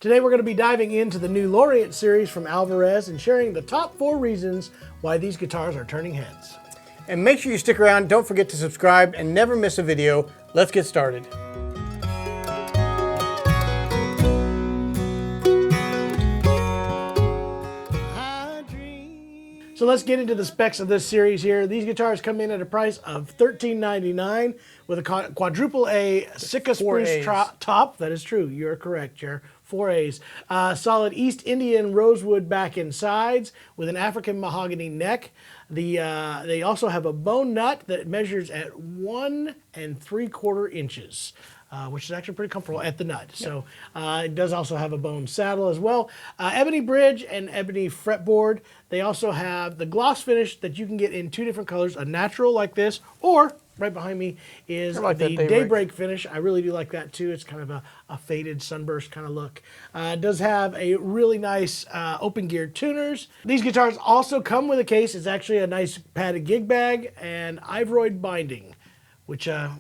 Today we're going to be diving into the new Laureate series from Alvarez and sharing the top 4 reasons why these guitars are turning heads. And make sure you stick around, don't forget to subscribe and never miss a video. Let's get started. So let's get into the specs of this series here. These guitars come in at a price of $13.99 with a quadruple A Sitka spruce top. That is true. You're correct, Jer. 4 A's. Solid East Indian rosewood back and sides with an African mahogany neck. They also have a bone nut that measures at 1 3/4 inches. Which is actually pretty comfortable at the nut. Yep. So it does also have a bone saddle as well. Ebony bridge and ebony fretboard. They also have the gloss finish that you can get in 2 different colors, a natural like this, or right behind me is the daybreak finish. I really do like that too. It's kind of a faded sunburst kind of look. It does have a really nice open gear tuners. These guitars also come with a case. It's actually a nice padded gig bag and Ivoroid binding, which I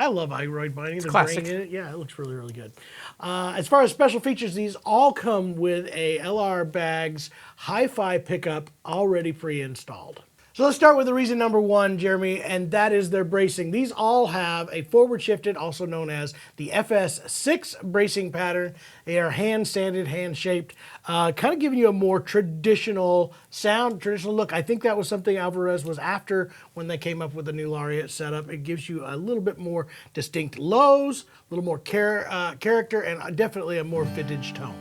love Ivoroid binding. It's classic. In it. Yeah, it looks really, really good. As far as special features, these all come with a LR Bags hi-fi pickup already pre-installed. So let's start with the reason number 1, Jeremy, and that is their bracing. These all have a forward shifted, also known as the FS6 bracing pattern. They are hand sanded, hand shaped, kind of giving you a more traditional sound, traditional look. I think that was something Alvarez was after when they came up with the new Laureate setup. It gives you a little bit more distinct lows, a little more character, and definitely a more vintage tone.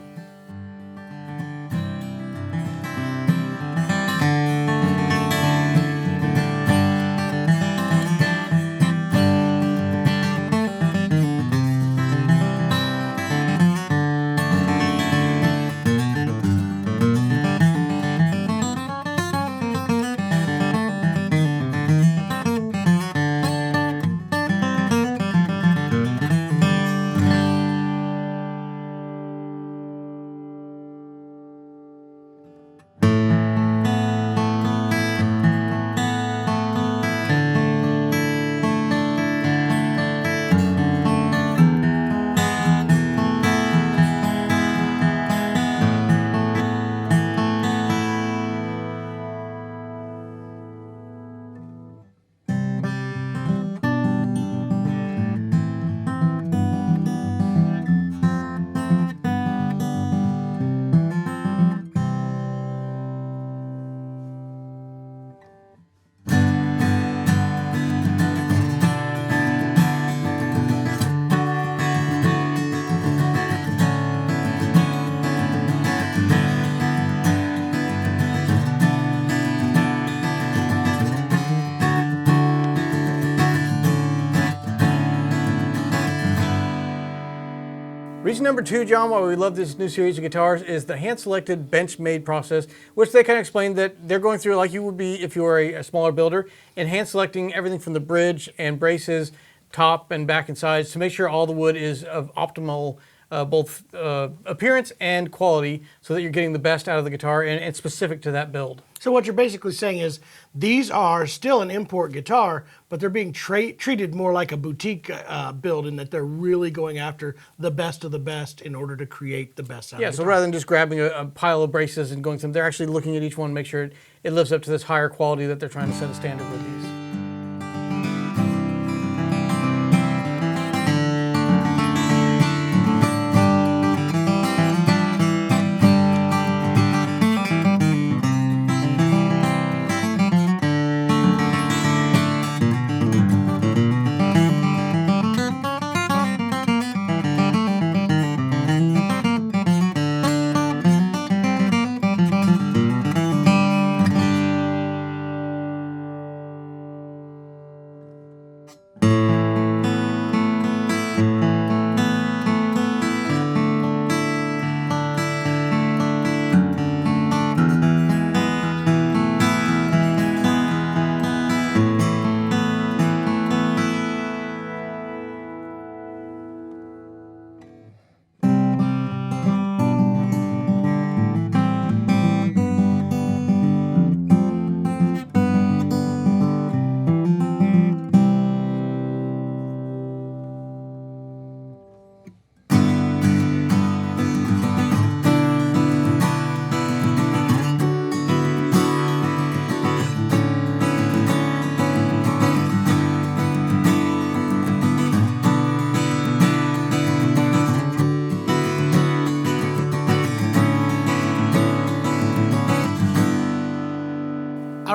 Reason number 2, John, why we love this new series of guitars is the hand-selected bench-made process, which they kind of explain that they're going through like you would be if you were a smaller builder, and hand-selecting everything from the bridge and braces, top and back and sides to make sure all the wood is of optimal both appearance and quality so that you're getting the best out of the guitar and specific to that build. So what you're basically saying is these are still an import guitar, but they're being treated more like a boutique build in that they're really going after the best of the best in order to create the best sound. Yeah, so rather than just grabbing a pile of braces and going through them, they're actually looking at each one to make sure it lives up to this higher quality that they're trying to set a standard with these.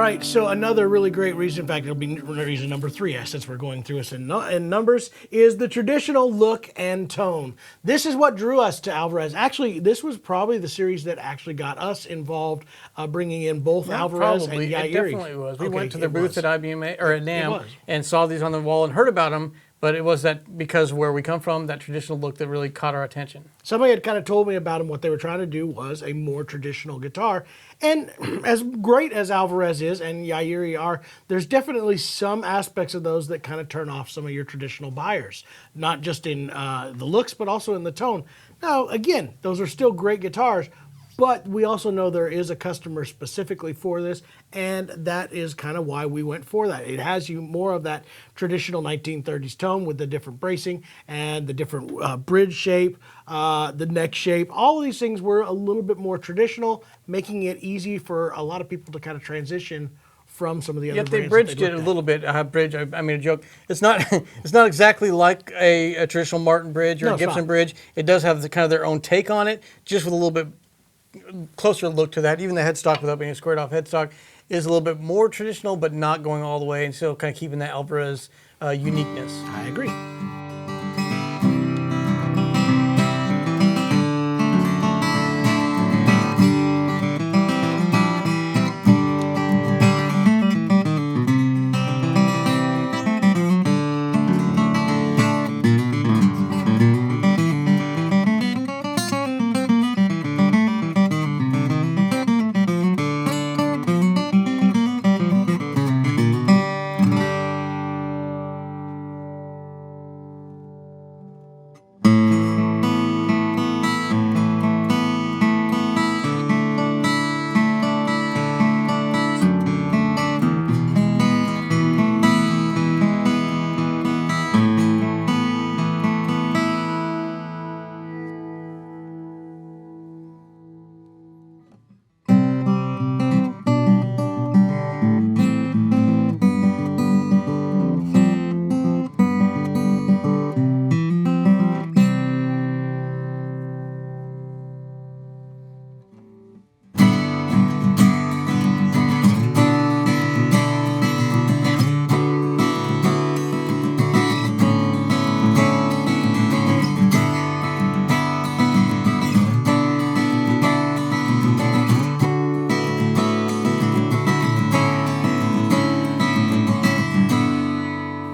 right, so another really great reason, in fact, it'll be reason number 3, since we're going through this in numbers, is the traditional look and tone. This is what drew us to Alvarez. Actually, this was probably the series that actually got us involved, bringing in both Alvarez and Yairi. It definitely was. We went to the booth at IBMA, or at NAMM, and saw these on the wall and heard about them, but it was that because where we come from, that traditional look that really caught our attention. Somebody had kind of told me about them. What they were trying to do was a more traditional guitar. And as great as Alvarez is and Yairi are, there's definitely some aspects of those that kind of turn off some of your traditional buyers. Not just in the looks, but also in the tone. Now, again, those are still great guitars, but we also know there is a customer specifically for this, and that is kind of why we went for that. It has you more of that traditional 1930s tone with the different bracing and the different bridge shape, the neck shape. All of these things were a little bit more traditional, making it easy for a lot of people to kind of transition from some of the other brands. They bridged it a little bit. Bridge. I made a joke. It's not. It's not exactly like a traditional Martin bridge or a Gibson bridge. It does have kind of their own take on it, just with a little bit closer look to that. Even the headstock, without being a squared off headstock, is a little bit more traditional, but not going all the way, and still kind of keeping that Alvarez uniqueness. I agree.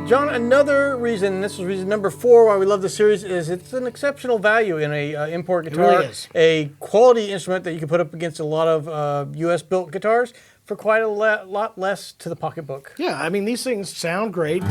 John, another reason, and this is reason number 4 why we love the series, is it's an exceptional value in a import guitar. It really is. A quality instrument that you can put up against a lot of U.S. built guitars for quite a lot less to the pocketbook. Yeah, I mean, these things sound great.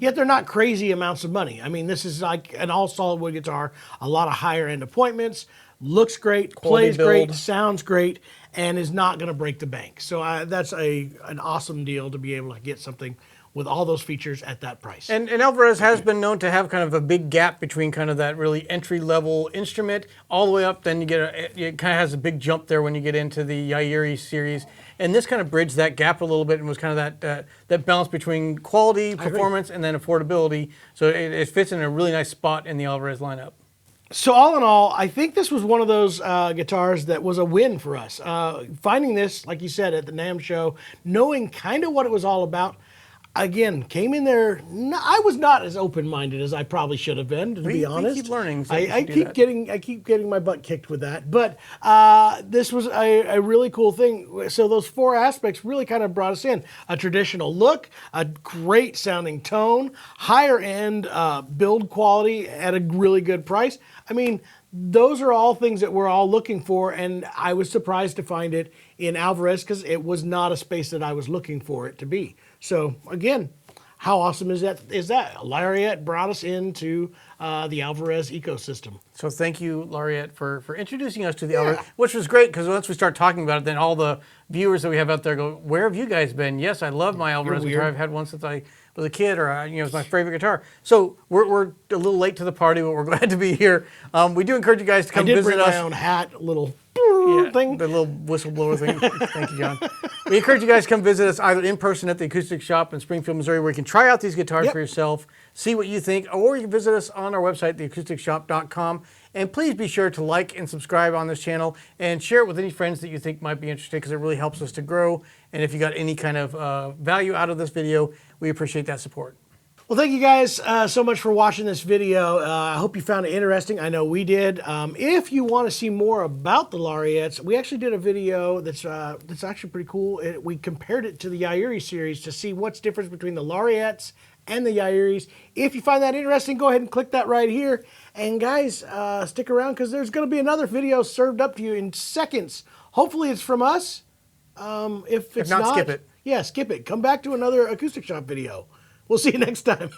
Yet they're not crazy amounts of money. I mean, this is like an all solid wood guitar, a lot of higher end appointments, looks great, plays great, sounds great, and is not going to break the bank. So that's an awesome deal to be able to get something with all those features at that price. And Alvarez has been known to have kind of a big gap between kind of that really entry-level instrument all the way up. Then you get it kind of has a big jump there when you get into the Yairi series. And this kind of bridged that gap a little bit and was kind of that balance between quality, performance, and then affordability. So it fits in a really nice spot in the Alvarez lineup. So all in all, I think this was one of those guitars that was a win for us. Finding this, like you said, at the NAMM show, knowing kind of what it was all about, again, came in there. I was not as open-minded as I probably should have been, to be honest. We keep learning. So I keep getting my butt kicked with that. But this was a really cool thing. So those 4 aspects really kind of brought us in: a traditional look, a great sounding tone, higher end build quality at a really good price. I mean, those are all things that we're all looking for, and I was surprised to find it in Alvarez because it was not a space that I was looking for it to be. So again, how awesome is that? Laureate brought us into the Alvarez ecosystem. So thank you, Laureate, for introducing us to the Alvarez, which was great because once we start talking about it, then all the viewers that we have out there go, "Where have you guys been?" Yes, I love my Alvarez guitar. I've had one since I was a kid, or it's my favorite guitar. So we're a little late to the party, but we're glad to be here. We do encourage you guys to come visit us. I did bring my own hat, little. thing. The little whistleblower thing. Thank you, John. We encourage you guys to come visit us either in person at the Acoustic Shop in Springfield, Missouri, where you can try out these guitars for yourself, see what you think, or you can visit us on our website, theacousticshop.com. And please be sure to like and subscribe on this channel and share it with any friends that you think might be interested, because it really helps us to grow. And if you got any kind of value out of this video, we appreciate that support. Well, thank you guys so much for watching this video. I hope you found it interesting. I know we did. If you want to see more about the Laureates, we actually did a video that's actually pretty cool. We compared it to the Laureate Series to see what's the difference between the Laureates and the Laureates. If you find that interesting, go ahead and click that right here. And guys, stick around, because there's going to be another video served up to you in seconds. Hopefully it's from us. If it's not, skip it. Yeah, skip it. Come back to another Acoustic Shop video. We'll see you next time.